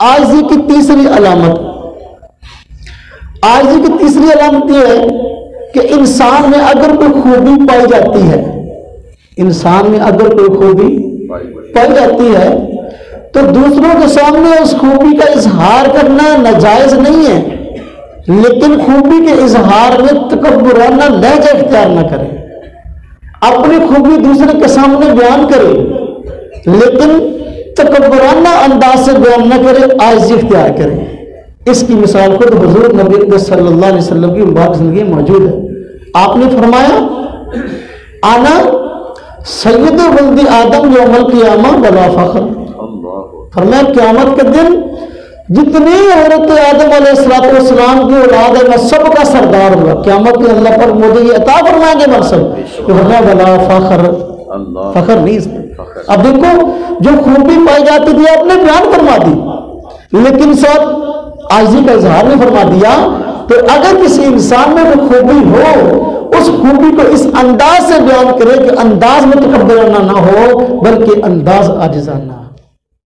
عاجزی کی تیسری علامت، عاجزی کی تیسری علامت یہ ہے کہ انسان میں اگر کوئی خوبی پائی جاتی ہے، انسان میں اگر کوئی خوبی پائی جاتی ہے تو دوسروں کے سامنے اس خوبی کا اظہار کرنا ناجائز نہیں ہے، لیکن خوبی کے اظہار میں تکبرانہ لہجہ اختیار نہ کرے، اپنی خوبی دوسرے کے سامنے بیان کرے لیکن تکبرانہ انداز سے بیان نہ کرے، عاجزی اختیار کرے۔ اس کی مثال خود حضور نبی صلی اللہ علیہ وسلم کی مبارک زندگی موجود ہے۔ آپ نے فرمایا انا سید ولد آدم یوم القیامہ بلا فخر، فرمایا قیامت کے دن جتنی حضرت آدم علیہ السلام کی اولاد ہے میں سب کا سردار ہوا، قیامت کے اللہ پر مجھے یہ عطا فرمائیں گے منصب، فرمایا بلا فخر، فخر نہیں اس میں۔ اب دیکھو جو خوبی پائی جاتی تھی آپ نے بیان فرما دی لیکن ساتھ عاجزی کا اظہار نہیں فرما دیا، تو اگر کسی انسان میں کوئی خوبی ہو اس خوبی کو اس انداز سے بیان کرے کہ انداز میں تکبرانہ نہ ہو بلکہ انداز عاجزانہ۔